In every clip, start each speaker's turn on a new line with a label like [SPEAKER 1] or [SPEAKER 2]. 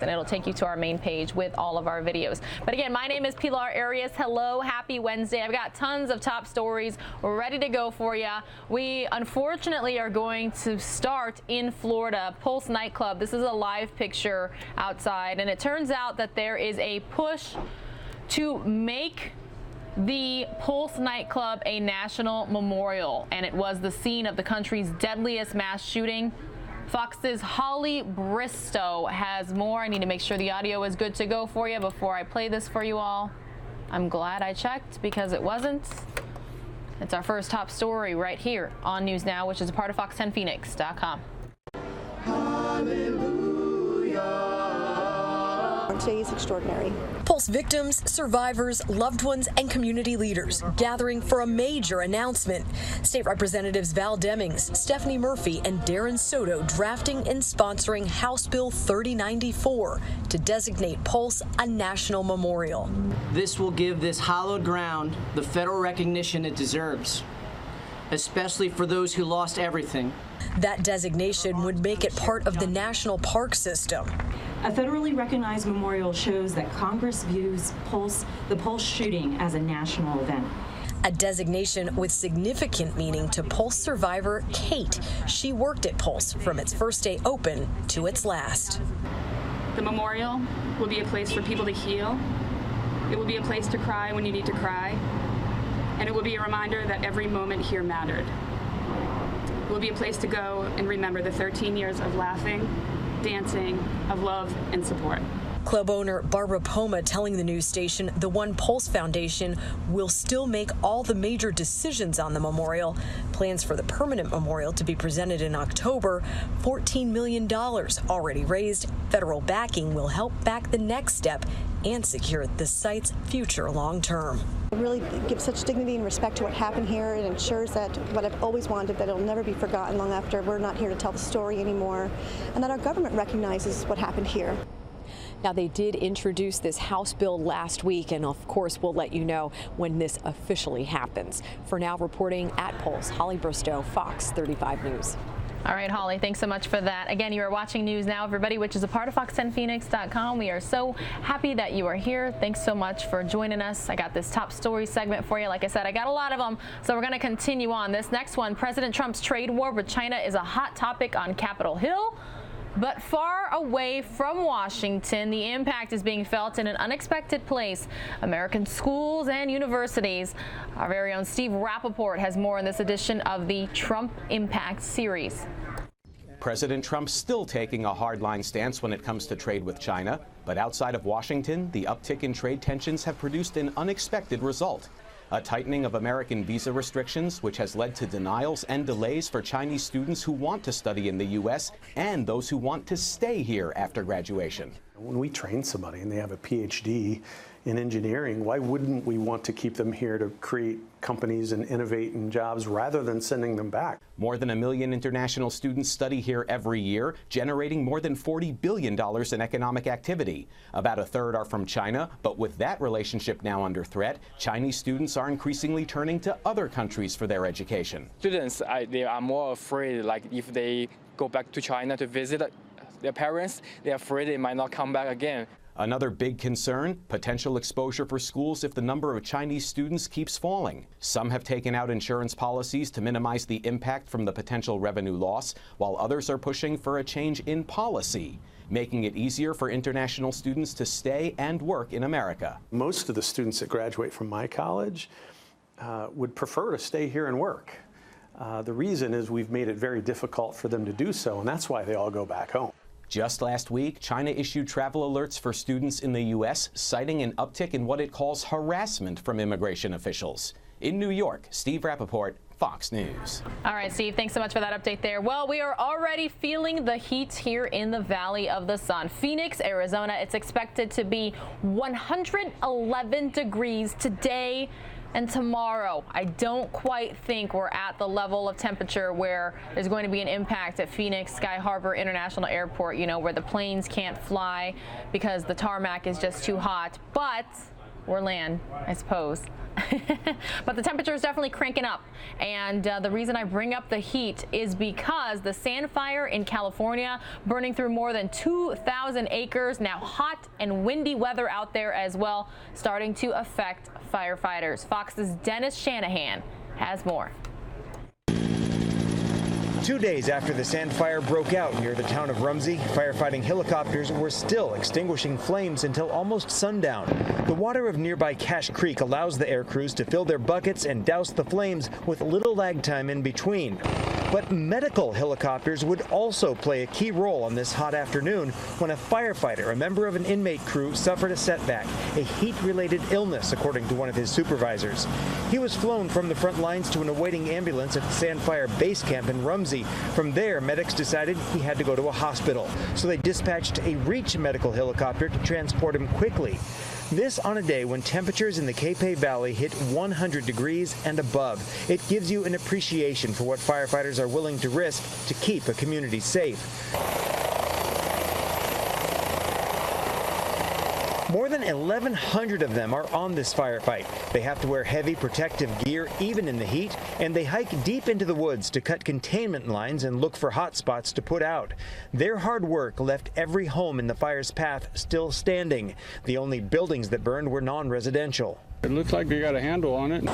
[SPEAKER 1] and it'll take you to our main page with all of our videos. But again, my name is Pilar Arias. Hello, happy Wednesday. I've got tons of top stories ready to go for you. We unfortunately are going to start in Florida, Pulse Nightclub. This is a live picture outside, and it turns out that there is a push to make the Pulse nightclub a national memorial, and it was the scene of the country's deadliest mass shooting. Fox's Holly Bristow has more. I need to make sure the audio is good to go for you before I play this for you all. I'm glad I checked because it wasn't. It's our first top story right here on News Now, which is a part of fox10phoenix.com.
[SPEAKER 2] Today is extraordinary.
[SPEAKER 3] Pulse victims, survivors, loved ones, and community leaders gathering for a major announcement. State Representatives Val Demings, Stephanie Murphy, and Darren Soto drafting and sponsoring House Bill 3094 to designate Pulse a national memorial.
[SPEAKER 4] This will give this hallowed ground the federal recognition it deserves, especially for those who lost everything.
[SPEAKER 3] That designation would make it part of the national park system.
[SPEAKER 5] A federally recognized memorial shows that Congress views the Pulse shooting as a national event.
[SPEAKER 3] A designation with significant meaning to Pulse survivor Kate. She worked at Pulse from its first day open to its last.
[SPEAKER 6] The memorial will be a place for people to heal. It will be a place to cry when you need to cry. And it will be a reminder that every moment here mattered. It will be a place to go and remember the 13 years of laughing, dancing, of love and support.
[SPEAKER 3] Club owner Barbara Poma telling the news station the One Pulse Foundation will still make all the major decisions on the memorial. Plans for the permanent memorial to be presented in October. $14 million already raised. Federal backing will help back the next step and secure the site's future long term.
[SPEAKER 2] It really gives such dignity and respect to what happened here. It ensures that what I've always wanted, that it'll never be forgotten long after we're not here to tell the story anymore, and that our government recognizes what happened here.
[SPEAKER 3] Now, they did introduce this House bill last week, and of course, we'll let you know when this officially happens. For now, reporting at Pulse, Holly Bristow, Fox 35 News.
[SPEAKER 1] All right, Holly, thanks so much for that. Again, you are watching News Now, everybody, which is a part of fox10phoenix.com. We are so happy that you are here. Thanks so much for joining us. I got this top story segment for you. Like I said, I got a lot of them, so we're going to continue on. This next one, President Trump's trade war with China is a hot topic on Capitol Hill. But far away from Washington, the impact is being felt in an unexpected place, American schools and universities. Our very own Steve Rappaport has more in this edition of the Trump Impact series.
[SPEAKER 7] President Trump's still taking a hardline stance when it comes to trade with China, but outside of Washington, the uptick in trade tensions have produced an unexpected result. A tightening of American visa restrictions, which has led to denials and delays for Chinese students who want to study in the U.S. and those who want to stay here after graduation.
[SPEAKER 8] When we train somebody and they have a PhD in engineering, why wouldn't we want to keep them here to create companies and innovate in jobs rather than sending them back?
[SPEAKER 7] More than 1 million international students study here every year, generating more than $40 billion in economic activity. About a third are from China, but with that relationship now under threat, Chinese students are increasingly turning to other countries for their education.
[SPEAKER 9] Students, they are more afraid, like if they go back to China to visit their parents, they're afraid they might not come back again.
[SPEAKER 7] Another big concern, potential exposure for schools if the number of Chinese students keeps falling. Some have taken out insurance policies to minimize the impact from the potential revenue loss, while others are pushing for a change in policy, making it easier for international students to stay and work in America.
[SPEAKER 8] Most of the students that graduate from my college would prefer to stay here and work. The reason is we've made it very difficult for them to do so, and that's why they all go back home.
[SPEAKER 7] Just last week, China issued travel alerts for students in the U.S., citing an uptick in what it calls harassment from immigration officials. In New York, Steve Rappaport, Fox News.
[SPEAKER 1] All right, Steve, thanks so much for that update there. Well, we are already feeling the heat here in the Valley of the Sun. Phoenix, Arizona, it's expected to be 111 degrees today and tomorrow. I don't quite think we're at the level of temperature where there's going to be an impact at Phoenix Sky Harbor International Airport, you know, where the planes can't fly because the tarmac is just too hot. But or land, I suppose. But the temperature is definitely cranking up. And the reason I bring up the heat is because the sand fire in California, burning through more than 2,000 acres. Now hot and windy weather out there as well, starting to affect firefighters. Fox's Dennis Shanahan has more.
[SPEAKER 10] 2 days after the sand fire broke out near the town of Rumsey, firefighting helicopters were still extinguishing flames until almost sundown. The water of nearby Cache Creek allows the air crews to fill their buckets and douse the flames with little lag time in between. But medical helicopters would also play a key role on this hot afternoon when a firefighter, a member of an inmate crew, suffered a setback, a heat-related illness, according to one of his supervisors. He was flown from the front lines to an awaiting ambulance at the Sand Fire base camp in Rumsey. From there, medics decided he had to go to a hospital, so they dispatched a Reach medical helicopter to transport him quickly. This on a day when temperatures in the Capay Valley hit 100 degrees and above. It gives you an appreciation for what firefighters are willing to risk to keep a community safe. More than 1,100 of them are on this firefight. They have to wear heavy protective gear even in the heat, and they hike deep into the woods to cut containment lines and look for hot spots to put out. Their hard work left every home in the fire's path still standing. The only buildings that burned were non-residential.
[SPEAKER 11] It looks like they got a handle on it.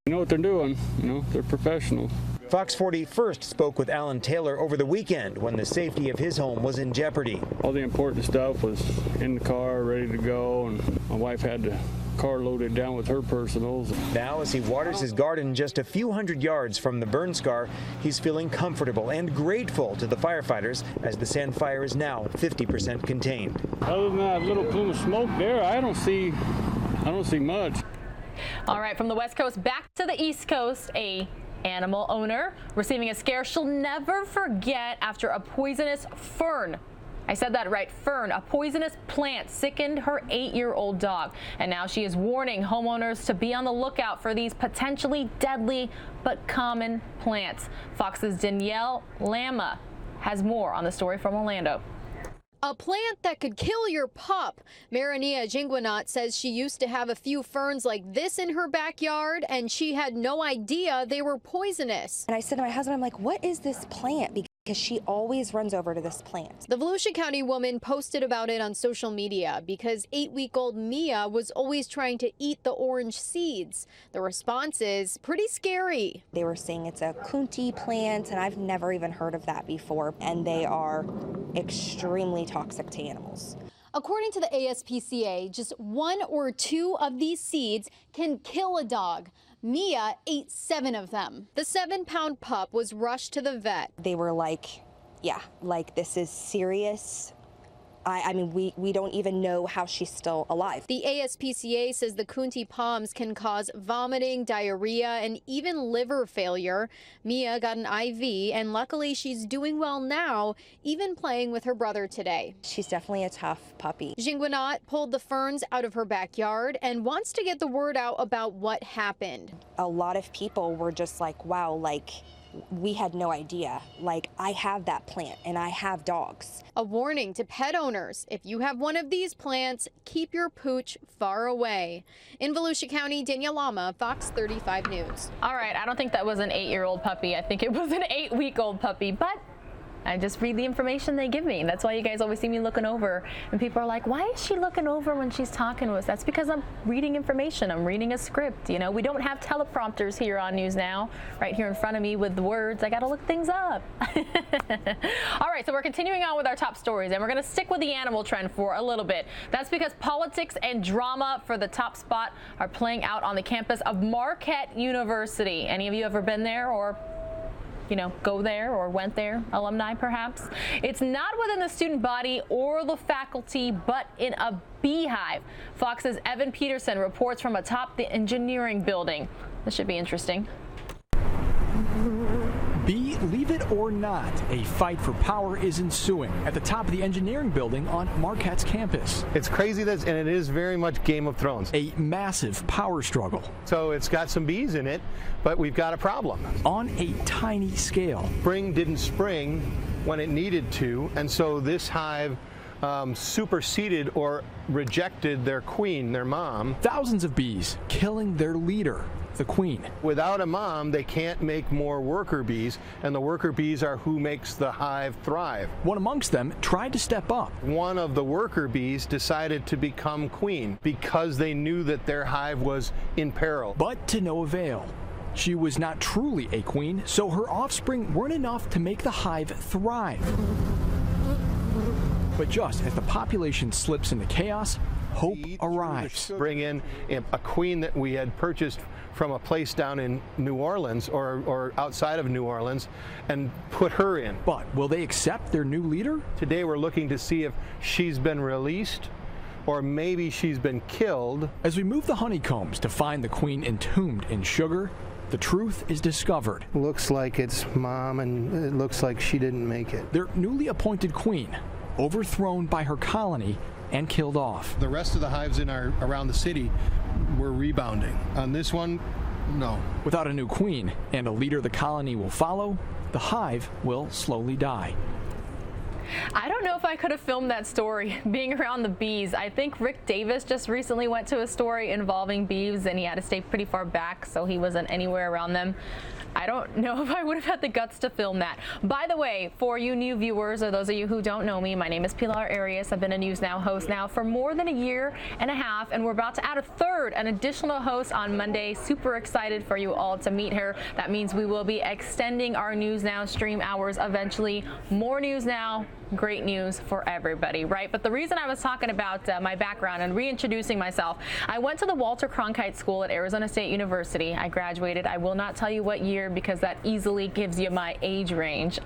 [SPEAKER 11] They know what they're doing, they're professionals.
[SPEAKER 10] Fox 40 first spoke with Alan Taylor over the weekend when the safety of his home was in jeopardy.
[SPEAKER 11] All the important stuff was in the car, ready to go, and my wife had the car loaded down with her personals.
[SPEAKER 10] Now, as he waters his garden just a few hundred yards from the burn scar, he's feeling comfortable and grateful to the firefighters as the sand fire is now 50% contained.
[SPEAKER 11] Other than that little plume of smoke there, I don't see much.
[SPEAKER 1] All right, from the West Coast back to the East Coast, a animal owner receiving a scare she'll never forget after a poisonous fern. I said that right, fern, a poisonous plant sickened her 8-year-old dog. And now she is warning homeowners to be on the lookout for these potentially deadly but common plants. Fox's Danielle Lama has more on the story from Orlando.
[SPEAKER 12] A plant that could kill your pup. Marania Jingwanat says she used to have a few ferns like this in her backyard, and she had no idea they were poisonous.
[SPEAKER 13] And I said to my husband, I'm like, what is this plant? Because she always runs over to this plant.
[SPEAKER 12] The Volusia County woman posted about it on social media because 8-week-old Mia was always trying to eat the orange seeds. The response is pretty scary.
[SPEAKER 13] They were saying it's a kunti plant, and I've never even heard of that before, and they are extremely toxic to animals.
[SPEAKER 12] According to the ASPCA, just 1 or 2 of these seeds can kill a dog. Mia ate 7 of them. The 7-pound pup was rushed to the vet.
[SPEAKER 13] They were like, yeah, like this is serious. I mean, we don't even know how she's still alive.
[SPEAKER 12] The ASPCA says the kunti palms can cause vomiting, diarrhea, and even liver failure. Mia got an IV, and luckily she's doing well now, even playing with her brother today.
[SPEAKER 13] She's definitely a tough puppy.
[SPEAKER 12] Jingwanat pulled the ferns out of her backyard and wants to get the word out about what happened.
[SPEAKER 13] A lot of people were just like, wow, like, we had no idea. Like, I have that plant and I have dogs.
[SPEAKER 12] A warning to pet owners. If you have one of these plants, keep your pooch far away. In Volusia County, Danielle Lama, Fox 35 News.
[SPEAKER 1] All right, I don't think that was an 8-year-old puppy. I think it was an 8-week-old puppy, but I just read the information they give me. That's why you guys always see me looking over. And people are like, why is she looking over when she's talking to us? That's because I'm reading information. I'm reading a script. You know, we don't have teleprompters here on News Now, right here in front of me with the words. I got to look things up. All right, so we're continuing on with our top stories, and we're going to stick with the animal trend for a little bit. That's because politics and drama for the top spot are playing out on the campus of Marquette University. Any of you ever been there or go there or went there, alumni perhaps? It's not within the student body or the faculty, but in a beehive. Fox's Evan Peterson reports from atop the engineering building. This should be interesting.
[SPEAKER 14] Believe it or not, a fight for power is ensuing at the top of the engineering building on Marquette's campus.
[SPEAKER 15] It's crazy, and it is very much Game of Thrones.
[SPEAKER 14] A massive power struggle.
[SPEAKER 15] So it's got some bees in it, but we've got a problem.
[SPEAKER 14] On a tiny scale.
[SPEAKER 15] Spring didn't spring when it needed to, and so this hive superseded or rejected their queen, their mom.
[SPEAKER 14] Thousands of bees killing their leader, the queen.
[SPEAKER 15] Without a mom, they can't make more worker bees, and the worker bees are who makes the hive thrive.
[SPEAKER 14] One amongst them tried to step up.
[SPEAKER 15] One of the worker bees decided to become queen because they knew that their hive was in peril.
[SPEAKER 14] But to no avail. She was not truly a queen, so her offspring weren't enough to make the hive thrive. But just as the population slips into chaos, hope arrives.
[SPEAKER 15] Bring in a queen that we had purchased from a place down in New Orleans or outside of New Orleans and put her in.
[SPEAKER 14] But will they accept their new leader?
[SPEAKER 15] Today we're looking to see if she's been released or maybe she's been killed.
[SPEAKER 14] As we move the honeycombs to find the queen entombed in sugar, the truth is discovered.
[SPEAKER 15] Looks like it's mom, and it looks like she didn't make it.
[SPEAKER 14] Their newly appointed queen, overthrown by her colony and killed off.
[SPEAKER 15] The rest of the hives around the city were rebounding. On this one, no.
[SPEAKER 14] Without a new queen and a leader the colony will follow, the hive will slowly die.
[SPEAKER 1] I don't know if I could have filmed that story, being around the bees. I think Rick Davis just recently went to a story involving bees, and he had to stay pretty far back, so he wasn't anywhere around them. I don't know if I would have had the guts to film that. By the way, for you new viewers, or those of you who don't know me, my name is Pilar Arias. I've been a News Now host now for more than a year and a half, and we're about to add an additional host on Monday. Super excited for you all to meet her. That means we will be extending our News Now stream hours eventually. More News Now, great news for everybody, right? But the reason I was talking about my background and reintroducing myself, I went to the Walter Cronkite School at Arizona State University. I graduated. I will not tell you what year because that easily gives you my age range.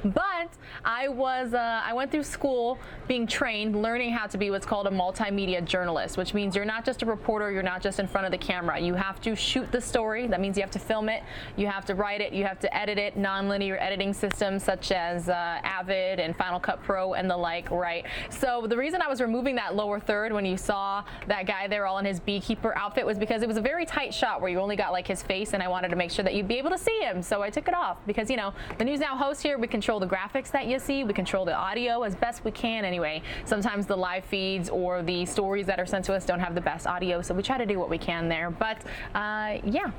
[SPEAKER 1] But I went through school being trained, learning how to be what's called a multimedia journalist, which means you're not just a reporter, you're not just in front of the camera. You have to shoot the story. That means you have to film it, you have to write it, you have to edit it, non-linear editing systems such as Avid and Final Cut Pro and the like, right? So the reason I was removing that lower third when you saw that guy there all in his beekeeper outfit was because it was a very tight shot where you only got like his face, and I wanted to make sure that you'd be able to see him. So I took it off because, you know, the News Now host here, we control the graphics that you see, we control the audio as best we can anyway. Sometimes the live feeds or the stories that are sent to us don't have the best audio, so we try to do what we can there. But yeah,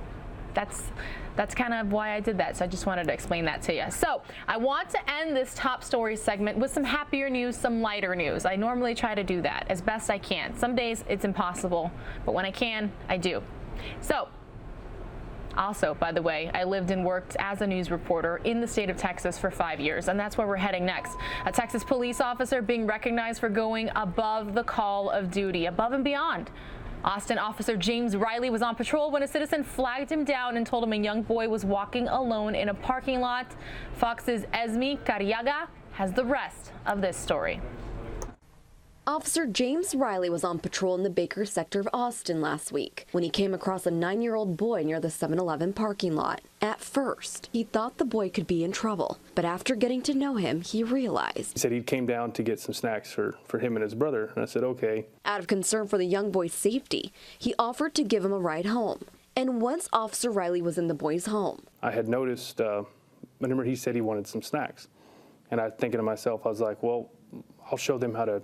[SPEAKER 1] that's kind of why I did that. So I just wanted to explain that to you. So I want to end this top story segment with some happier news, some lighter news. I normally try to do that as best I can. Some days it's impossible, but when I can, I do. So also, by the way, I lived and worked as a news reporter in the state of Texas for 5 years, and that's where we're heading next. A Texas police officer being recognized for going above the call of duty, above and beyond. Austin officer James Riley was on patrol when a citizen flagged him down and told him a young boy was walking alone in a parking lot. Fox's Esme Carriaga has the rest of this story.
[SPEAKER 16] Officer James Riley was on patrol in the Baker sector of Austin last week when he came across a 9-year-old boy near the 7-Eleven parking lot. At first, he thought the boy could be in trouble, but after getting to know him, he realized.
[SPEAKER 11] He said he came down to get some snacks for him and his brother, and I said, okay.
[SPEAKER 16] Out of concern for the young boy's safety, he offered to give him a ride home. And once Officer Riley was in the boy's home,
[SPEAKER 11] I had noticed, whenever he said he wanted some snacks, and I was thinking to myself, I was like, well, I'll show them how to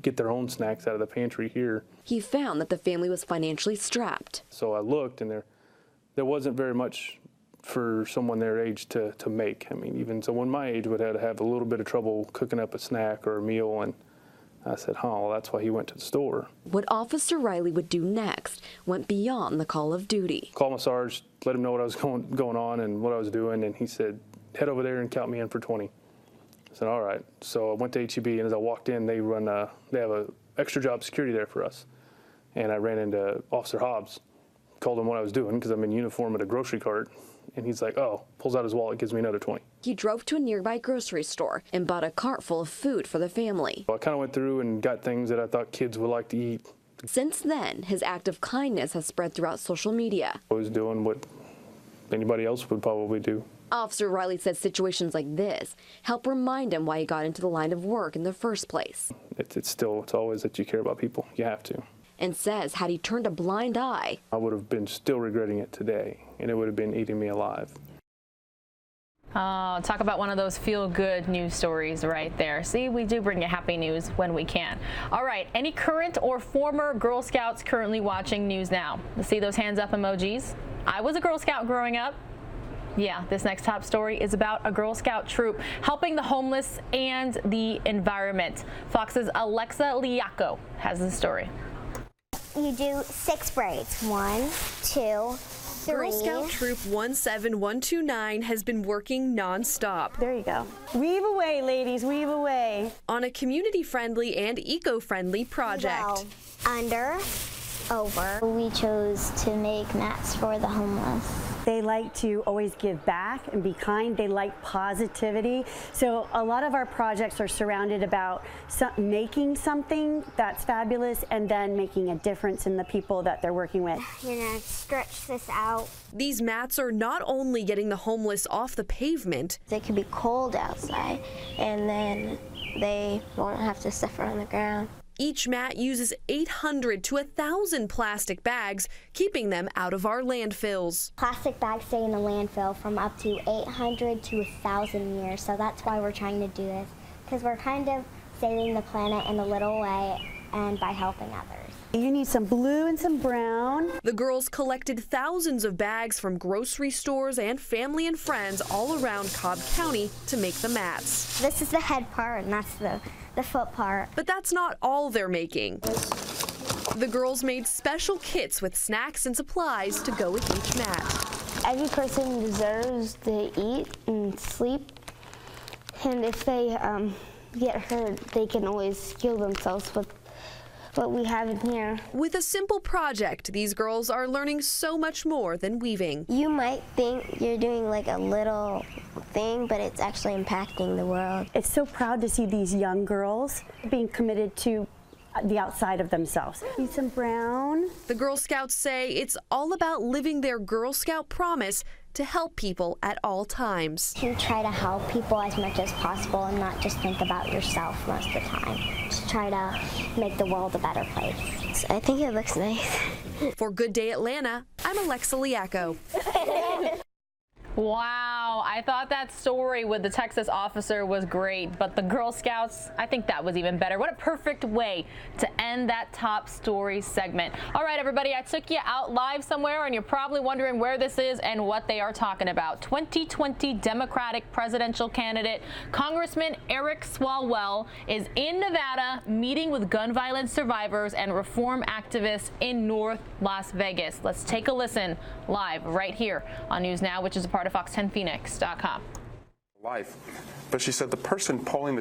[SPEAKER 11] get their own snacks out of the pantry here.
[SPEAKER 16] He found that the family was financially strapped.
[SPEAKER 11] So I looked, and there wasn't very much for someone their age to make. I mean, even someone my age would have a little bit of trouble cooking up a snack or a meal, and I said, well, that's why he went to the store.
[SPEAKER 16] What Officer Riley would do next went beyond the call of duty.
[SPEAKER 11] Called my sarge, let him know what I was going on and what I was doing, and he said, head over there and count me in for 20. I said, all right. So I went to HEB, and as I walked in, they have a extra job security there for us. And I ran into Officer Hobbs, called him what I was doing because I'm in uniform at a grocery cart. And he's like, oh, pulls out his wallet, gives me another 20.
[SPEAKER 16] He drove to a nearby grocery store and bought a cart full of food for the family.
[SPEAKER 11] So I kind of went through and got things that I thought kids would like to eat.
[SPEAKER 16] Since then, his act of kindness has spread throughout social media.
[SPEAKER 11] I was doing what anybody else would probably do.
[SPEAKER 16] Officer Riley says situations like this help remind him why he got into the line of work in the first place.
[SPEAKER 11] It's always that you care about people. You have to.
[SPEAKER 16] And says had he turned a blind eye,
[SPEAKER 11] I would have been still regretting it today, and it would have been eating me alive.
[SPEAKER 1] Talk about one of those feel-good news stories right there. See, we do bring you happy news when we can. All right, any current or former Girl Scouts currently watching News Now? Let's see those hands up emojis. I was a Girl Scout growing up. Yeah, this next top story is about a Girl Scout troop helping the homeless and the environment. Fox's Alexa Liaco has the story.
[SPEAKER 17] You do 6 braids. 1, 2, 3.
[SPEAKER 3] Girl Scout Troop 17129 has been working non-stop.
[SPEAKER 18] There you go. Weave away, ladies, weave away.
[SPEAKER 3] On a community-friendly and eco-friendly project.
[SPEAKER 17] Well, under, over. We chose to make mats for the homeless.
[SPEAKER 18] They like to always give back and be kind. They like positivity. So a lot of our projects are surrounded about making something that's fabulous and then making a difference in the people that they're working with.
[SPEAKER 17] You're gonna stretch this out.
[SPEAKER 3] These mats are not only getting the homeless off the pavement.
[SPEAKER 17] It could be cold outside and then they won't have to suffer on the ground.
[SPEAKER 3] Each mat uses 800 to 1,000 plastic bags, keeping them out of our landfills.
[SPEAKER 17] Plastic bags stay in the landfill from up to 800 to 1,000 years, so that's why we're trying to do this, because we're kind of saving the planet in a little way and by helping others.
[SPEAKER 18] You need some blue and some brown.
[SPEAKER 3] The girls collected thousands of bags from grocery stores and family and friends all around Cobb County to make the mats.
[SPEAKER 17] This is the head part and that's the foot part.
[SPEAKER 3] But that's not all they're making. The girls made special kits with snacks and supplies to go with each mat.
[SPEAKER 17] Every person deserves to eat and sleep, and if they get hurt, they can always heal themselves with what we have in here.
[SPEAKER 3] With a simple project, these girls are learning so much more than weaving.
[SPEAKER 17] You might think you're doing like a little thing, but it's actually impacting the world.
[SPEAKER 18] It's so proud to see these young girls being committed to the outside of themselves. Need some brown.
[SPEAKER 3] The Girl Scouts say it's all about living their Girl Scout promise to help people at all times.
[SPEAKER 17] To try to help people as much as possible and not just think about yourself most of the time. To try to make the world a better place. I think it looks nice.
[SPEAKER 3] For Good Day Atlanta, I'm Alexa Liaco.
[SPEAKER 1] Wow, I thought that story with the Texas officer was great, but the Girl Scouts, I think that was even better. What a perfect way to end that top story segment. All right, everybody, I took you out live somewhere, and you're probably wondering where this is and what they are talking about. 2020 Democratic presidential candidate Congressman Eric Swalwell is in Nevada meeting with gun violence survivors and reform activists in North Las Vegas. Let's take a listen live right here on News Now, which is a part of Fox10Phoenix.com.
[SPEAKER 19] Life, but she said the person pulling the